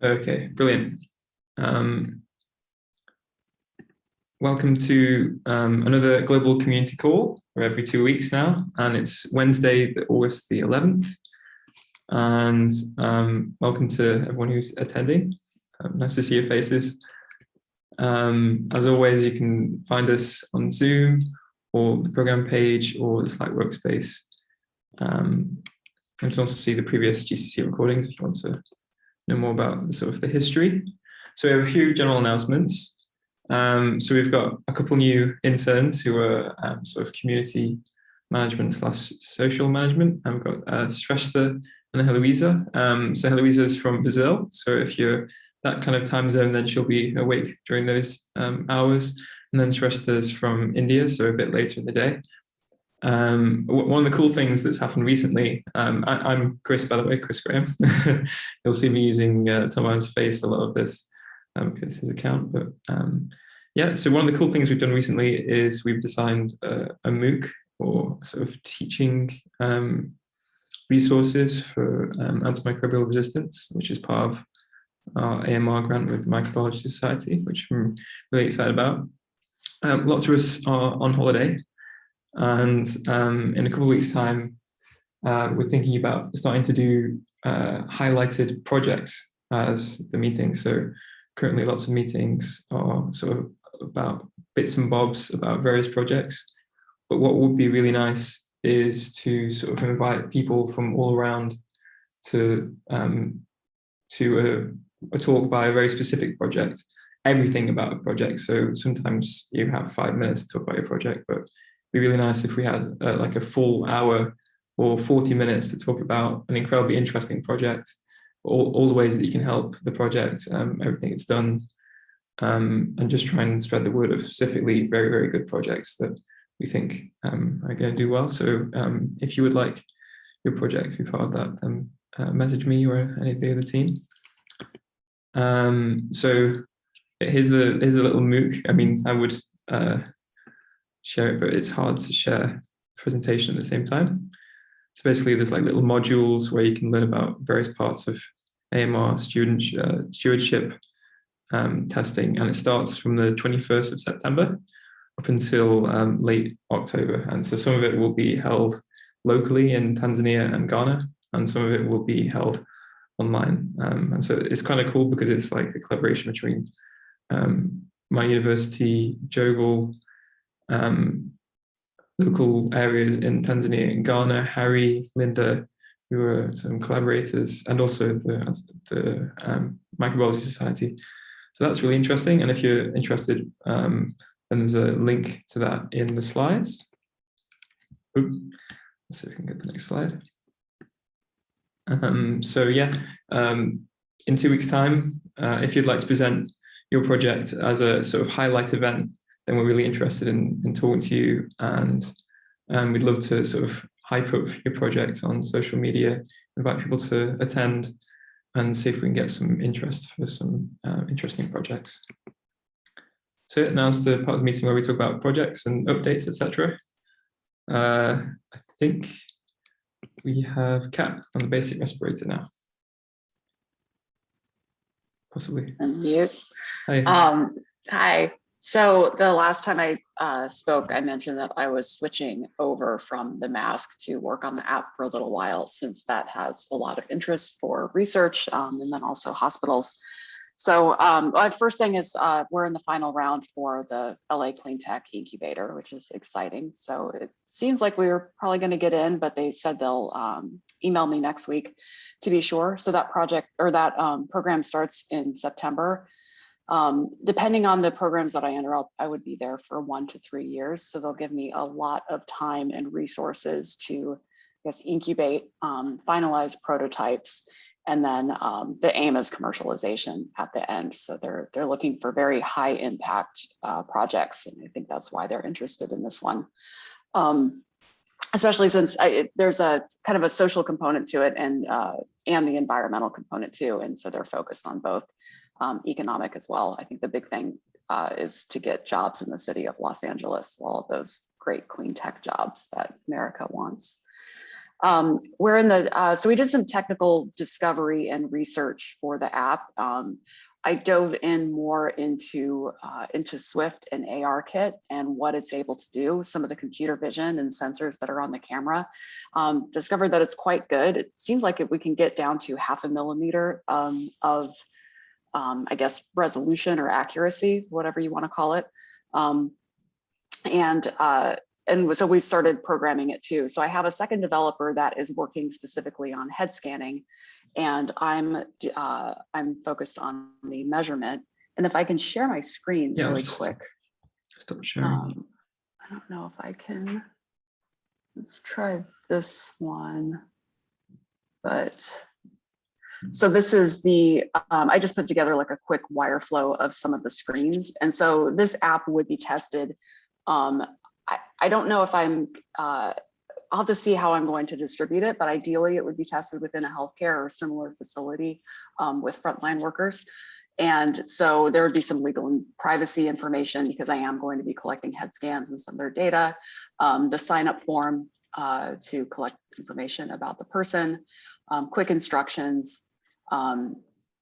Okay, brilliant. Welcome to another global community call for every 2 weeks now, and it's Wednesday, August the 11th. And welcome to everyone who's attending. Nice to see your faces. As always, you can find us on Zoom or the program page or the Slack workspace. You can also see the previous GCC recordings if you want to know more about the history. So we have a few general announcements. So we've got a couple new interns who are community management / social management, and we've got Shrestha and Heloisa. So Heloisa is from Brazil, so if you're that kind of time zone, then she'll be awake during those hours. And then Shrestha is from India, so a bit later in the day. One of the cool things that's happened recently, I'm Chris, by the way, Chris Graham. You'll see me using Tomar's face a lot of this because it's his account. But yeah, so one of the cool things we've done recently is we've designed a MOOC, or sort of teaching resources for antimicrobial resistance, which is part of our AMR grant with the Microbiology Society, which I'm really excited about. Lots of us are on holiday. And in a couple of weeks' time, we're thinking about starting to do highlighted projects as the meetings. So currently lots of meetings are sort of about bits and bobs about various projects. But what would be really nice is to sort of invite people from all around to a talk by a very specific project, everything about a project. So sometimes you have 5 minutes to talk about your project, but be really nice if we had like a full hour or 40 minutes to talk about an incredibly interesting project, all the ways that you can help the project, everything it's done, and just try and spread the word of specifically very, very good projects that we think are going to do well. So if you would like your project to be part of that, then message me or any of the other team. So here's a little MOOC. I mean, I would share it, but it's hard to share presentation at the same time. So basically there's like little modules where you can learn about various parts of AMR stewardship testing, and it starts from the 21st of September up until late October. And so some of it will be held locally in Tanzania and Ghana, and some of it will be held online. And so it's kind of cool because it's like a collaboration between my university, JOGL, local areas in Tanzania and Ghana, Harry, Linda, who are some collaborators, and also the Microbiology Society. So that's really interesting. And if you're interested, then there's a link to that in the slides. Oops. Let's see if we can get the next slide. So yeah, in 2 weeks' time, if you'd like to present your project as a sort of highlight event, then we're really interested in talking to you, and we'd love to sort of hype up your project on social media, invite people to attend, and see if we can get some interest for some interesting projects. So now's the part of the meeting where we talk about projects and updates, etc. I think we have Cap on the basic respirator now. Possibly. Unmute. Hi. Hi. So the last time I spoke, I mentioned that I was switching over from the mask to work on the app for a little while, since that has a lot of interest for research and then also hospitals. So first thing is we're in the final round for the LA Clean Tech Incubator, which is exciting. So it seems like we're probably going to get in, but they said they'll email me next week to be sure. So that project, or that program, starts in September. Depending on the programs that I enter, I would be there for 1 to 3 years. So they'll give me a lot of time and resources to, I guess, incubate, finalize prototypes, and then the aim is commercialization at the end. So they're looking for very high impact projects, and I think that's why they're interested in this one. Especially since there's a kind of a social component to it, and the environmental component too. And so they're focused on both. Economic as well. I think the big thing is to get jobs in the city of Los Angeles, all of those great clean tech jobs that America wants. We're in the, so we did some technical discovery and research for the app. I dove in more into Swift and ARKit and what it's able to do, some of the computer vision and sensors that are on the camera. Discovered that it's quite good. It seems like if we can get down to 0.5 millimeter of, I guess, resolution or accuracy, whatever you want to call it. And so we started programming it too. So I have a second developer that is working specifically on head scanning, and I'm focused on the measurement. And if I can share my screen really quick. Stop sharing. I don't know if I can. Let's try this one. But so this is the, I just put together like a quick wire flow of some of the screens. And so this app would be tested. I don't know if I'll have to see how I'm going to distribute it, but ideally it would be tested within a healthcare or similar facility with frontline workers. And so there would be some legal and privacy information because I am going to be collecting head scans and some of their data, the sign up form to collect information about the person, quick instructions, do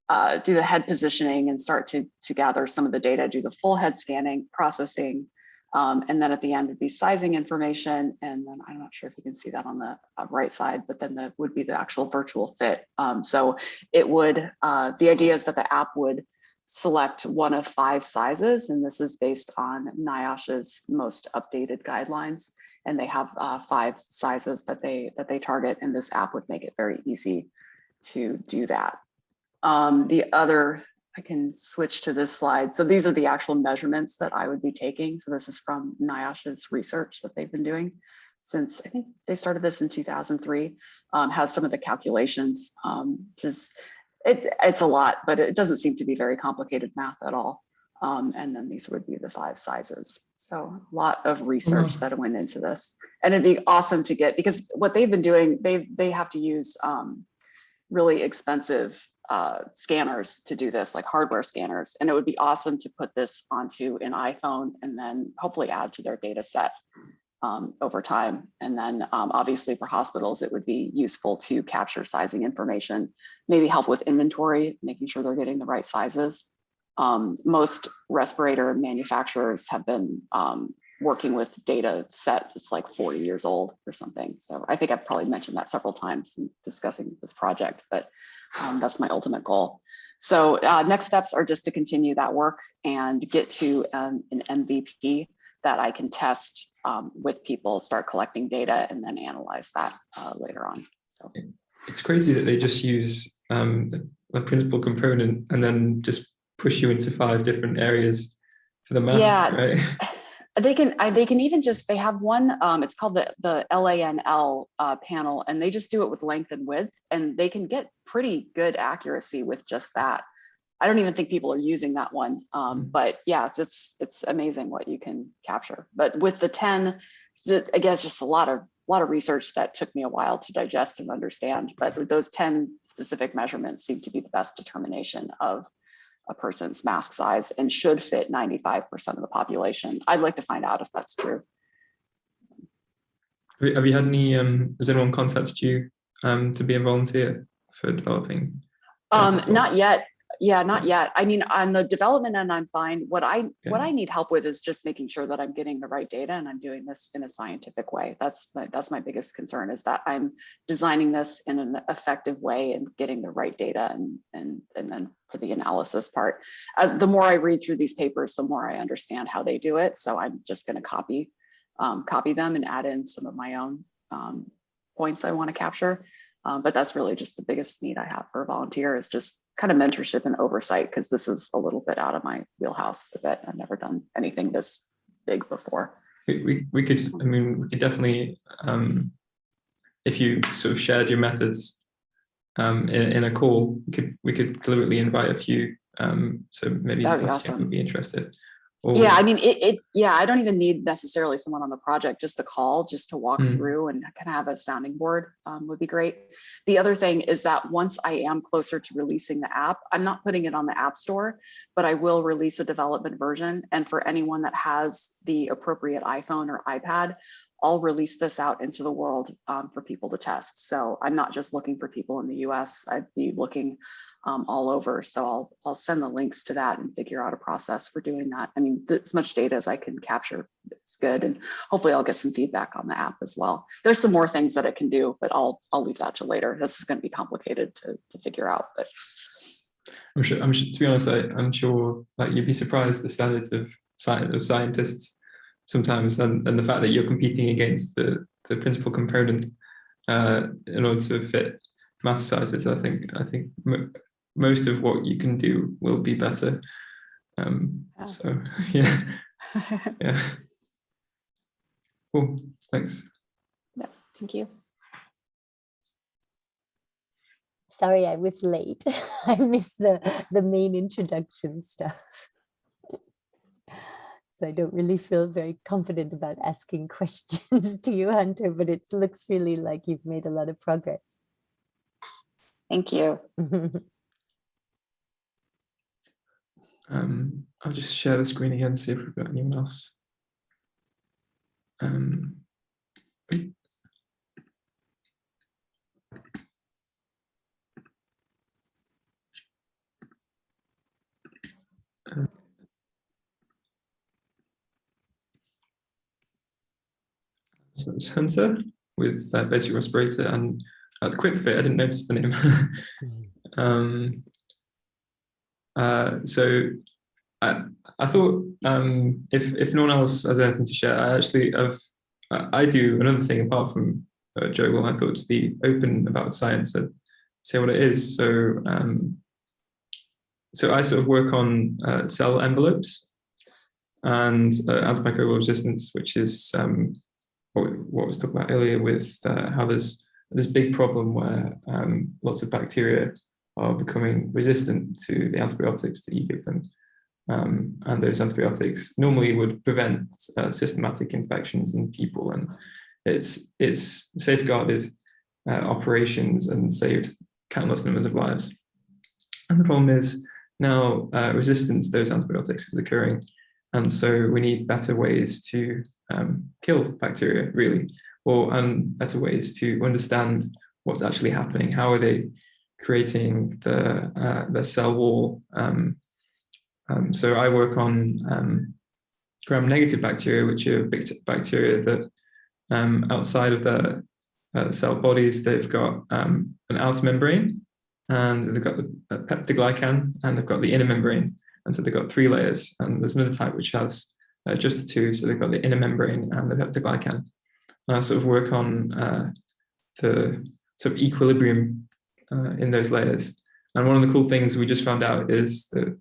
the head positioning and start to gather some of the data, do the full head scanning, processing, and then at the end would be sizing information. And then I'm not sure if you can see that on the right side, but then that would be the actual virtual fit. So it would, the idea is that the app would select one of 5 sizes, and this is based on NIOSH's most updated guidelines. And they have 5 sizes that they target, and this app would make it very easy to do that. The other, I can switch to this slide. So these are the actual measurements that I would be taking. So this is from NIOSH's research that they've been doing since, I think they started this in 2003, has some of the calculations. It's a lot, but it doesn't seem to be very complicated math at all. And then these would be the 5 sizes. So a lot of research that went into this. And it'd be awesome to get, because what they've been doing, they have to use really expensive scanners to do this, like hardware scanners. And it would be awesome to put this onto an iPhone and then hopefully add to their data set over time. And then obviously for hospitals, it would be useful to capture sizing information, maybe help with inventory, making sure they're getting the right sizes. Most respirator manufacturers have been working with data set that's like 40 years old or something. So I think I've probably mentioned that several times in discussing this project, but that's my ultimate goal. So next steps are just to continue that work and get to an MVP that I can test with people, start collecting data, and then analyze that later on. So it's crazy that they just use a principal component and then just push you into 5 different areas for the mask, right? They can even just, they have one, it's called the LANL panel, and they just do it with length and width, and they can get pretty good accuracy with just that. I don't even think people are using that one, but yeah, it's amazing what you can capture. But with the 10, I guess just a lot of research that took me a while to digest and understand. But with those 10 specific measurements seem to be the best determination of a person's mask size and should fit 95% of the population. I'd like to find out if that's true. Have you had any, has anyone contacted you to be a volunteer for developing? Not yet. Yeah, not yet. I mean, on the development end, I'm fine. What I need help with is just making sure that I'm getting the right data and I'm doing this in a scientific way. That's my biggest concern, is that I'm designing this in an effective way and getting the right data, and then for the analysis part. As the more I read through these papers, the more I understand how they do it. So I'm just going to copy them and add in some of my own points I want to capture. But that's really just the biggest need I have for a volunteer, is just kind of mentorship and oversight, because this is a little bit out of my wheelhouse a bit. I've never done anything this big before. We could definitely, if you sort of shared your methods in a call, we could deliberately invite a few, so maybe that'd be awesome. Would be interested. Yeah, I mean, I don't even need necessarily someone on the project, just a call, just to walk through and kind of have a sounding board would be great. The other thing is that once I am closer to releasing the app, I'm not putting it on the App Store, but I will release a development version. And for anyone that has the appropriate iPhone or iPad, I'll release this out into the world for people to test. So I'm not just looking for people in the US, I'd be looking all over. So I'll send the links to that and figure out a process for doing that. I mean, as much data as I can capture is good. And hopefully I'll get some feedback on the app as well. There's some more things that it can do, but I'll leave that to later. This is going to be complicated to figure out. But I'm sure, to be honest, I'm sure like you'd be surprised the standards of scientists sometimes, and the fact that you're competing against the principal component in order to fit math sizes. I think most of what you can do will be better. So yeah, yeah. Cool. Thanks. Yeah, thank you. Sorry, I was late. I missed the main introduction stuff. So I don't really feel very confident about asking questions to you, Hunter, but it looks really like you've made a lot of progress. Thank you. I'll just share the screen again, see if we've got anyone else. So it's Hunter with basic respirator and the quick fit. I didn't notice the name. So I thought if no one else has anything to share, I do another thing apart from JOGL. I thought to be open about science and say what it is. So so I sort of work on cell envelopes and antimicrobial resistance, which is what was talked about earlier with how there's this big problem where lots of bacteria are becoming resistant to the antibiotics that you give them. And those antibiotics normally would prevent systematic infections in people, and it's safeguarded operations and saved countless numbers of lives. And the problem is now resistance to those antibiotics is occurring, and so we need better ways to kill bacteria, really, and better ways to understand what's actually happening. How are they creating the cell wall? So I work on gram-negative bacteria, which are bacteria that outside of the cell bodies, they've got an outer membrane, and they've got the peptidoglycan, and they've got the inner membrane. And so they've got 3 layers. And there's another type which has just the 2. So they've got the inner membrane and the peptidoglycan. And I sort of work on the sort of equilibrium in those layers. And one of the cool things we just found out is that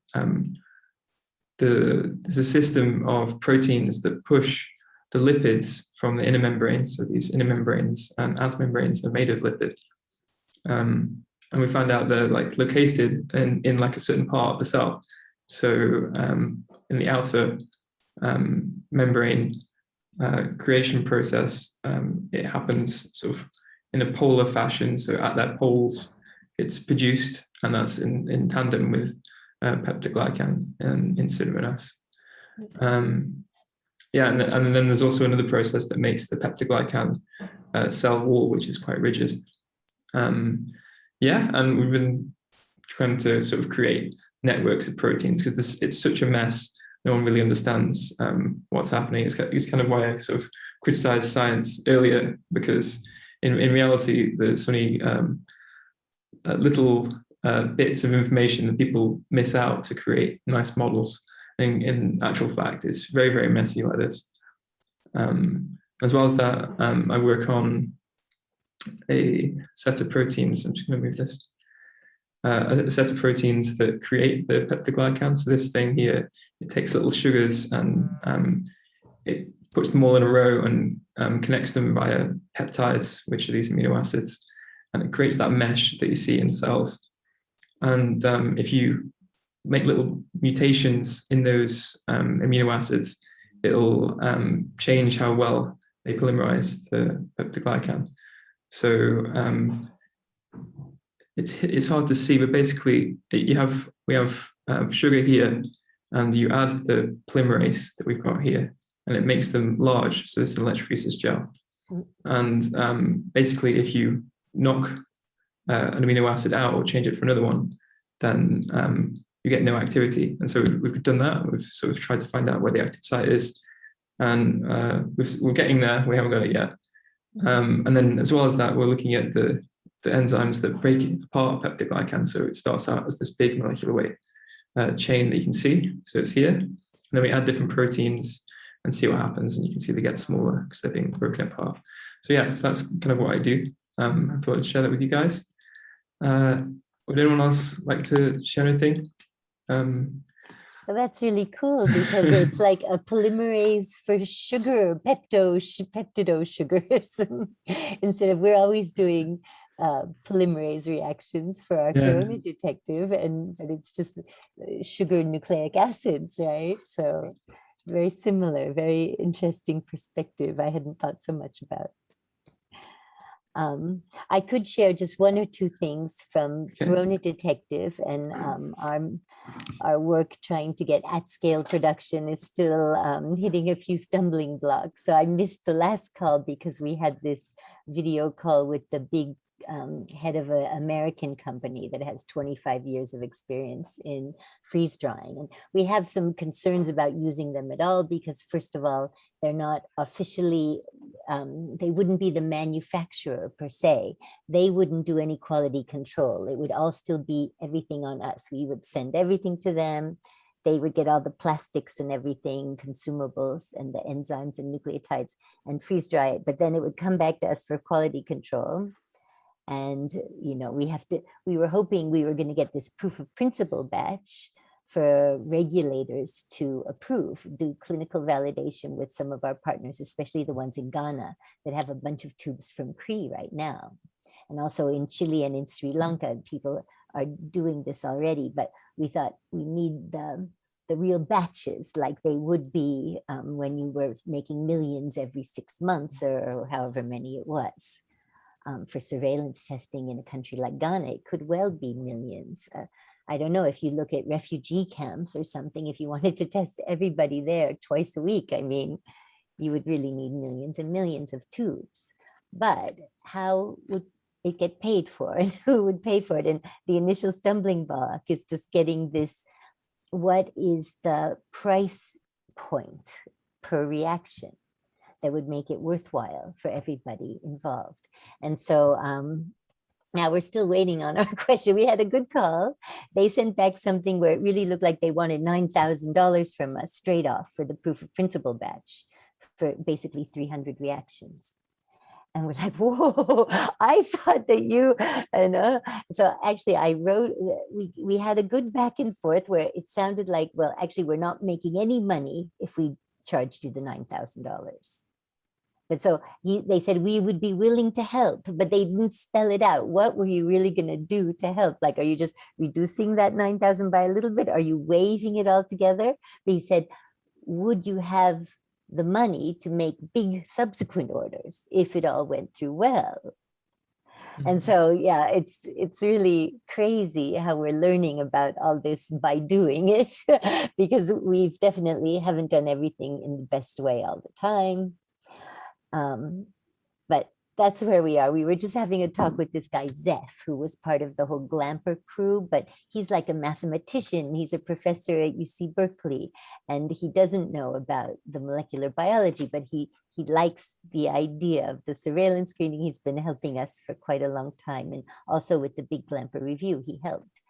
there's a system of proteins that push the lipids from the inner membranes. So these inner membranes and outer membranes are made of lipid. And we found out they're like located in like a certain part of the cell. So in the outer membrane creation process, it happens sort of in a polar fashion. So at their poles, it's produced, and that's in tandem with peptidoglycan in pseudomonas. Yeah, and then there's also another process that makes the peptidoglycan cell wall, which is quite rigid. Yeah, and we've been trying to sort of create networks of proteins because it's such a mess. No one really understands what's happening. It's kind of why I sort of criticized science earlier, because in reality, there's only little bits of information that people miss out to create nice models. And in actual fact, it's very, very messy like this. As well as that, I work on a set of proteins. I'm just going to move this. A set of proteins that create the peptidoglycan. So this thing here, it takes little sugars and it puts them all in a row and connects them via peptides, which are these amino acids, and it creates that mesh that you see in cells. And if you make little mutations in those amino acids, it'll change how well they polymerize the peptidoglycan. So it's hard to see, but basically we have sugar here, and you add the polymerase that we've got here, and it makes them large. So this is an electrophoresis gel. And basically, if you knock an amino acid out or change it for another one, then you get no activity. And so we've done that. We've sort of tried to find out where the active site is, and we're getting there. We haven't got it yet. And then as well as that, we're looking at the enzymes that break apart peptidoglycan. So it starts out as this big molecular weight chain that you can see. So it's here. And then we add different proteins and see what happens. And you can see they get smaller because they're being broken apart. So yeah, so that's kind of what I do. I thought I'd share that with you guys. Would anyone else like to share anything? Well, that's really cool because it's like a polymerase for sugar, peptido sugars. Instead of, we're always doing polymerase reactions for our corona detective, but it's just sugar nucleic acids, right? So very similar, very interesting perspective I hadn't thought so much about. I could share just one or two things from Corona Detective, and our work trying to get at-scale production is still hitting a few stumbling blocks. So I missed the last call because we had this video call with the big head of an American company that has 25 years of experience in freeze drying. And we have some concerns about using them at all because, first of all, they're not officially, they wouldn't be the manufacturer per se. They wouldn't do any quality control. It would all still be everything on us. We would send everything to them. They would get all the plastics and everything, consumables and the enzymes and nucleotides, and freeze dry it. But then it would come back to us for quality control. And, you know, we were hoping we were going to get this proof of principle batch for regulators to approve, do clinical validation with some of our partners, especially the ones in Ghana that have a bunch of tubes from Cree right now. And also in Chile and in Sri Lanka, people are doing this already, but we thought we need the real batches like they would be when you were making millions every 6 months or however many it was. For surveillance testing in a country like Ghana, it could well be millions. I don't know, if you look at refugee camps or something, if you wanted to test everybody there twice a week, I mean, you would really need millions and millions of tubes. But how would it get paid for, and who would pay for it? And the initial stumbling block is just getting this, what is the price point per reaction that would make it worthwhile for everybody involved? And so now we're still waiting on our question. We had a good call. They sent back something where it really looked like they wanted $9,000 from us straight off for the proof of principle batch for basically 300 reactions. And we're like, whoa, I thought that you, and so actually I wrote, we had a good back and forth where it sounded like, well, actually we're not making any money if we charged you the $9,000. But so they said we would be willing to help, but they didn't spell it out. What were you really going to do to help? Like, are you just reducing that 9,000 by a little bit? Are you waiving it altogether? But he said, would you have the money to make big subsequent orders if it all went through well? And so, yeah, it's really crazy how we're learning about all this by doing it, because we've definitely haven't done everything in the best way all the time. But that's where we are. We were just having a talk with this guy, Zeph, who was part of the whole Glamper crew, but he's like a mathematician. He's a professor at UC Berkeley, and he doesn't know about the molecular biology, but he likes the idea of the surveillance screening. He's been helping us for quite a long time. And also with the big Glamper review, he helped.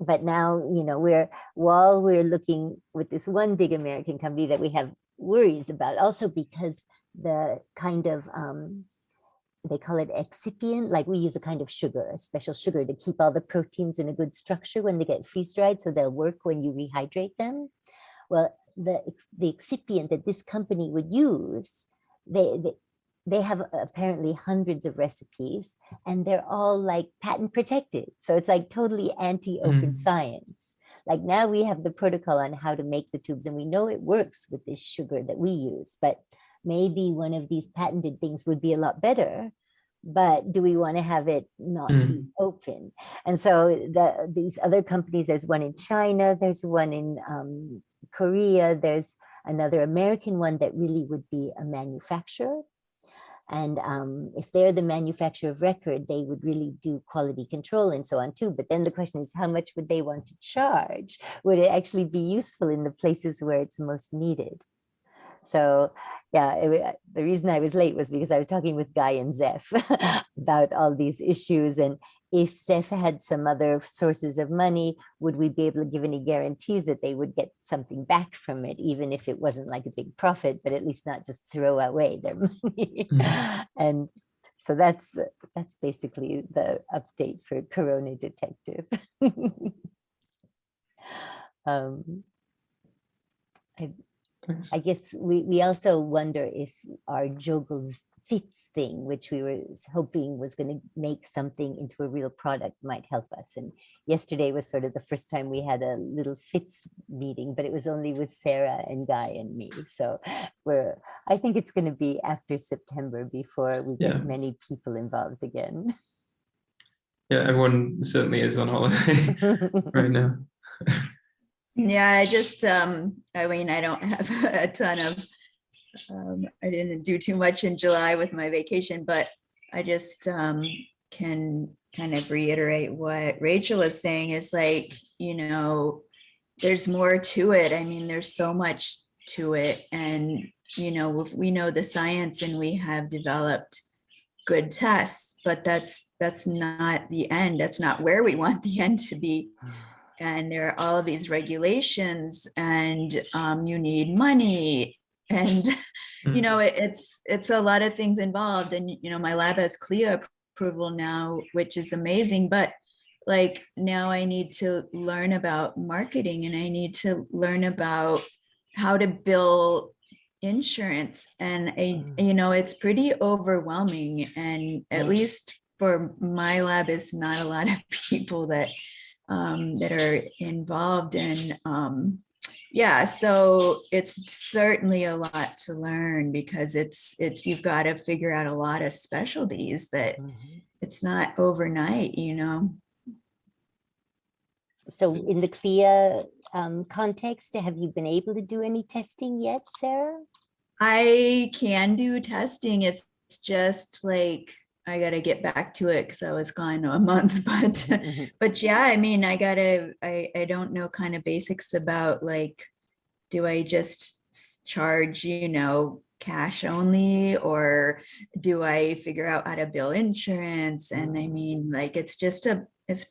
But now, you know, while we're looking with this one big American company that we have worries about, also because the kind of, they call it excipient, like we use a kind of sugar, a special sugar to keep all the proteins in a good structure when they get freeze dried, so they'll work when you rehydrate them. Well, the excipient that this company would use, they have apparently hundreds of recipes, and they're all like patent protected. So it's like totally anti-open science. Like now we have the protocol on how to make the tubes, and we know it works with this sugar that we use, but maybe one of these patented things would be a lot better, but do we want to have it not be open? And so these other companies, there's one in China, there's one in Korea, there's another American one that really would be a manufacturer. And if they're the manufacturer of record, they would really do quality control and so on too. But then the question is, how much would they want to charge? Would it actually be useful in the places where it's most needed? So yeah, the reason I was late was because I was talking with Guy and Zeph about all these issues. And if Zeph had some other sources of money, would we be able to give any guarantees that they would get something back from it, even if it wasn't like a big profit, but at least not just throw away their money. And so that's basically the update for Corona Detective. I guess we also wonder if our Juggles fits thing, which we were hoping was going to make something into a real product, might help us. And yesterday was sort of the first time we had a little fits meeting, but it was only with Sarah and Guy and me. So I think it's going to be after September before we get many people involved again. Yeah, everyone certainly is on holiday right now. Yeah, I just, I mean, I don't have a ton of, I didn't do too much in July with my vacation, but I just can kind of reiterate what Rachel was saying is like, you know, there's more to it. I mean, there's so much to it. And, you know, we know the science and we have developed good tests, but that's not the end. That's not where we want the end to be. And there are all of these regulations and you need money and, you know, it's a lot of things involved. And, you know, my lab has CLIA approval now, which is amazing. But like now I need to learn about marketing and I need to learn about how to bill insurance. And, you know, it's pretty overwhelming. And at least for my lab, it's not a lot of people that are involved in, yeah, so it's certainly a lot to learn because it's you've got to figure out a lot of specialties that it's not overnight, you know. So in the CLIA context, have you been able to do any testing yet, Sarah? I can do testing. It's just like I got to get back to it because I was gone a month, but yeah, I mean, I don't know kind of basics about like, do I just charge, you know, cash only, or do I figure out how to bill insurance? And I mean, like, it's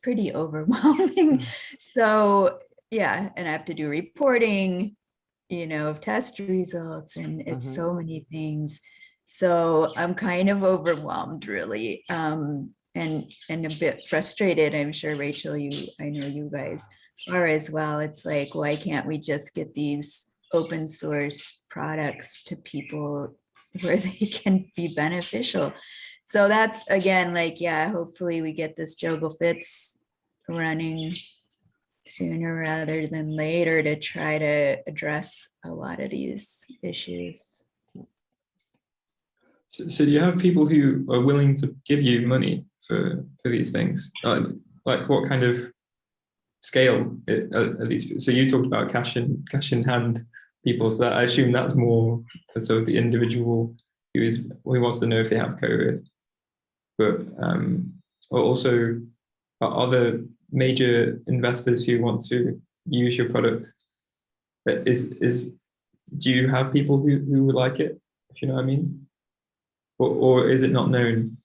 pretty overwhelming. So yeah, and I have to do reporting, you know, of test results, and it's so many things. So I'm kind of overwhelmed, really, and a bit frustrated. I'm sure, Rachel, I know you guys are as well. It's like, why can't we just get these open source products to people where they can be beneficial? So that's, again, like, yeah, hopefully we get this JOGL Fits running sooner rather than later to try to address a lot of these issues. So do you have people who are willing to give you money for these things? Like what kind of scale are these? So you talked about cash in hand people. So I assume that's more for sort of the individual who wants to know if they have COVID. But also, are there major investors who want to use your product? But do you have people who would like it? If you know what I mean? Or is it not known?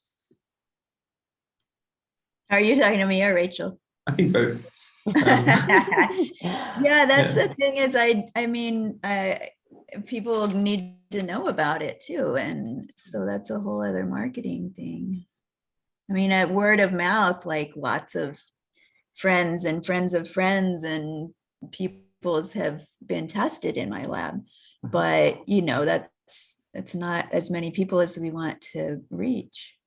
Are you talking to me or Rachel? I think both. Yeah, that's the thing is, I mean, people need to know about it too. And so that's a whole other marketing thing. I mean, at word of mouth, like lots of friends and friends of friends and people's have been tested in my lab. But, you know, it's not as many people as we want to reach.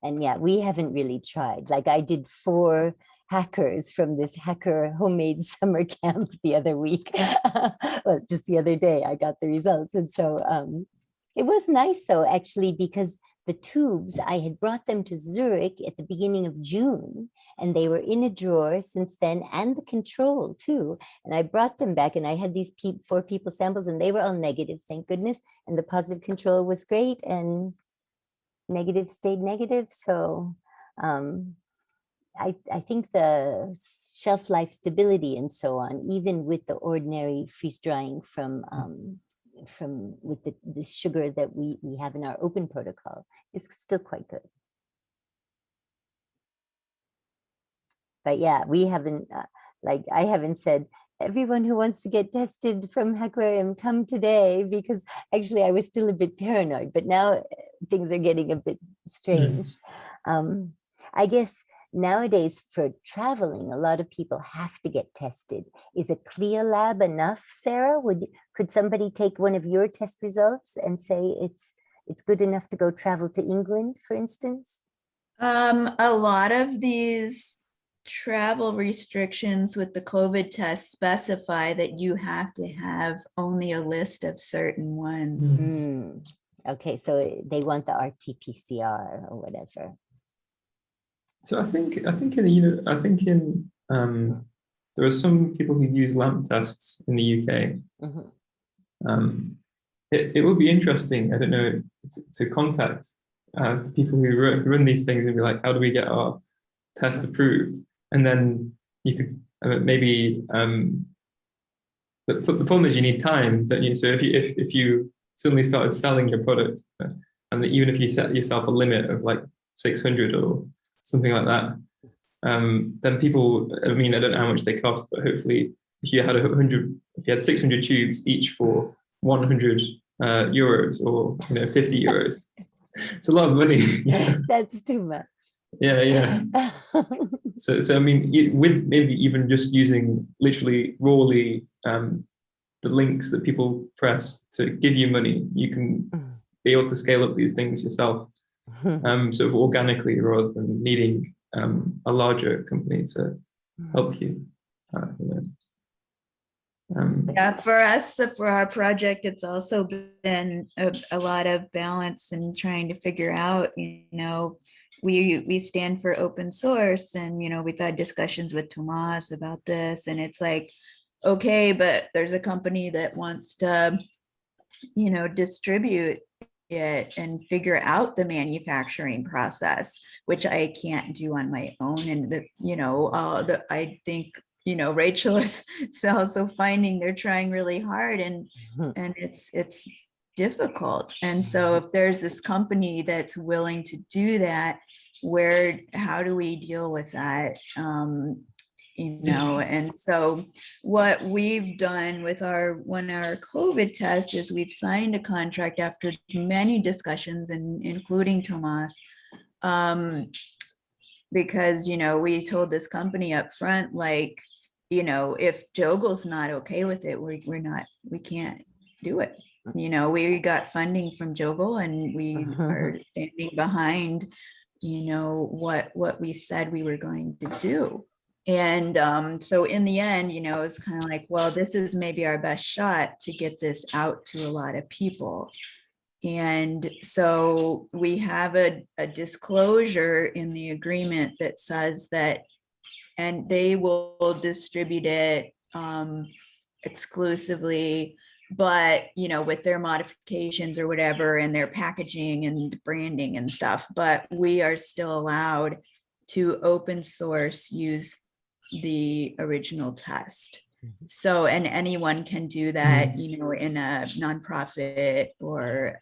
And yeah, we haven't really tried. Like I did 4 hackers from this hacker homemade summer camp the other week. Well, just the other day I got the results. And so it was nice though, actually, because the tubes, I had brought them to Zurich at the beginning of June, and they were in a drawer since then, and the control too. And I brought them back, and I had these 4 people samples, and they were all negative, thank goodness. And the positive control was great, and negative stayed negative. So I think the shelf life stability and so on, even with the ordinary freeze drying from with the sugar that we have in our open protocol, is still quite good. But yeah, we haven't, like I haven't said, everyone who wants to get tested from Aquarium, come today, because actually I was still a bit paranoid, but now things are getting a bit strange. I guess nowadays for traveling, a lot of people have to get tested. Is a CLIA lab enough, Sarah? Could somebody take one of your test results and say it's good enough to go travel to England, for instance? A lot of these travel restrictions with the COVID test specify that you have to have only a list of certain ones. Okay, so they want the RT-PCR or whatever. So I think in there are some people who use LAMP tests in the UK. It would be interesting, I don't know, to contact the people who run these things and be like, how do we get our test approved? And then you could maybe, the problem is you need time, don't you? So if you suddenly started selling your product, and even if you set yourself a limit of like 600 or something like that, then people, I mean, I don't know how much they cost, but hopefully if you had 600 tubes each for 100 euros or 50 euros, it's a lot of money. That's too much. Yeah. So I mean, with maybe even just using literally rawly the links that people press to give you money, you can be able to scale up these things yourself, sort of organically, rather than needing a larger company to help you. Yeah, for us, for our project, it's also been a lot of balance and trying to figure out, we stand for open source, and we've had discussions with Tomas about this, and it's like, okay, but there's a company that wants to distribute it and figure out the manufacturing process, which I can't do on my own. And I think Rachel is also finding they're trying really hard, and it's difficult. And so if there's this company that's willing to do that, how do we deal with that? And so what we've done with our COVID test is we've signed a contract after many discussions, and including Tomas, because we told this company up front, like, if JOGL's not okay with it, we can't do it. We got funding from JOGL, and we are standing behind what we said we were going to do. And so in the end, it's kind of like, well, this is maybe our best shot to get this out to a lot of people. And so we have a disclosure in the agreement that says that, and they will distribute it exclusively, but with their modifications or whatever, and their packaging and branding and stuff, but we are still allowed to open source use the original test. So, and anyone can do that, in a nonprofit, or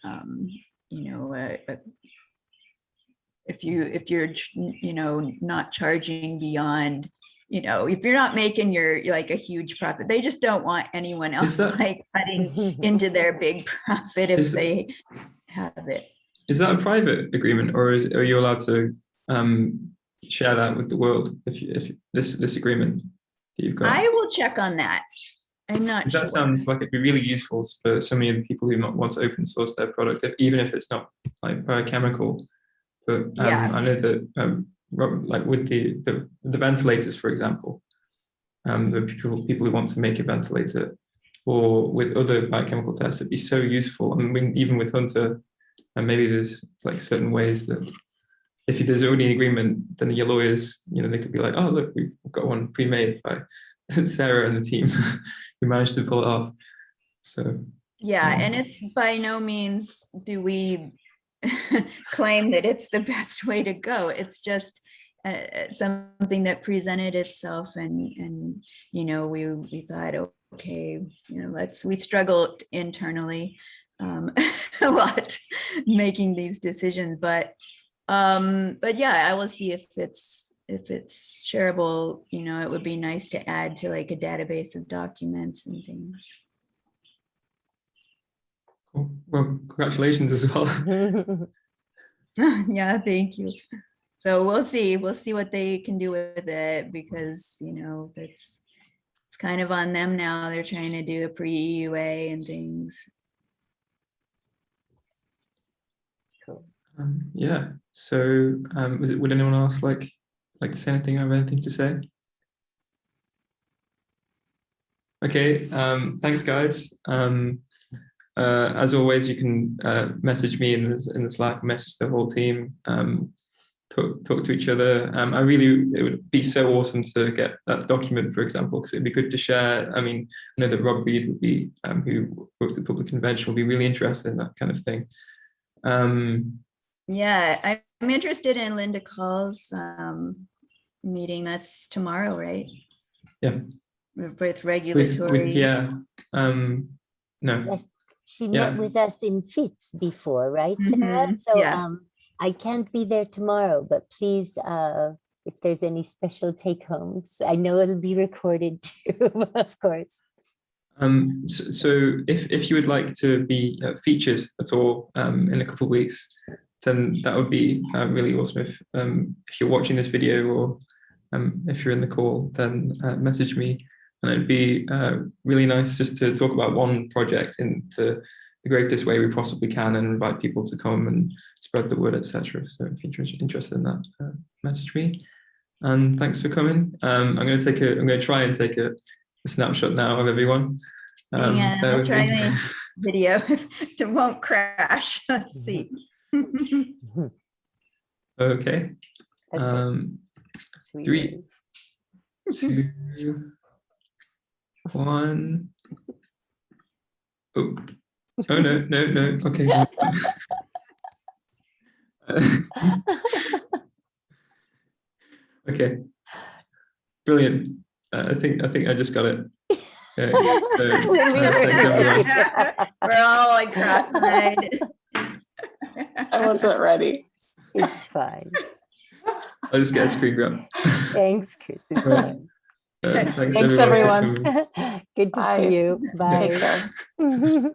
if you're not charging beyond, if you're not making like a huge profit, they just don't want anyone else cutting into their big profit if they have it. Is that a private agreement, or are you allowed to share that with the world? If this agreement that you've got, I will check on that. I'm not sure. That sounds like it'd be really useful for so many of the people who might want to open source their product, even if it's not like biochemical. But I know that like with the ventilators, for example, the people who want to make a ventilator, or with other biochemical tests, it'd be so useful. I mean, even with Hunter, And maybe there's like certain ways that if there's already an agreement, then your lawyers, they could be like, oh, look, we've got one pre-made by Sarah and the team who managed to pull it off. So yeah, and it's by no means do we claim that it's the best way to go. It's just something that presented itself, and we thought, okay, we struggled internally a lot making these decisions, but yeah, I will see if it's shareable. It would be nice to add to like a database of documents and things. Cool. Well, congratulations as well. Yeah, thank you. So we'll see what they can do with it, because it's kind of on them now. They're trying to do a pre-EUA and things. Cool. Yeah. So would anyone else like to say anything or have anything to say? Okay. Thanks, guys. As always, you can message me in the Slack, message the whole team, talk to each other. It would be so awesome to get that document, for example, because it'd be good to share. I mean, I know that Rob Reed would be, who works at Public Convention, will be really interested in that kind of thing. Yeah, I'm interested in Linda Call's meeting. That's tomorrow, right? Yeah. With regulatory. Yeah. No. Yes, she met with us in FITS before, right, Mhm, Sarah? So yeah. I can't be there tomorrow, but please, if there's any special take homes, I know it'll be recorded too, of course. So if you would like to be featured at all in a couple of weeks, then that would be really awesome. If you're watching this video, or if you're in the call, then message me, and it'd be really nice just to talk about one project in the greatest way we possibly can, and invite people to come and spread the word, etc. So if you're interested in that, message me. And thanks for coming. I'm going to try and take a snapshot now of everyone. Yeah, I'll try my video if it won't crash. Let's see. Okay. 3, 2, 1. Oh no. Okay. Okay. Brilliant. I think I just got it. Okay, so, thanks everyone. We're all like cross-eyed. I wasn't ready. It's fine. I'll just get a screen grab. Thanks, Chris. It's fine. Thanks Thanks, everyone. Good to Bye. see you. Bye. Take care.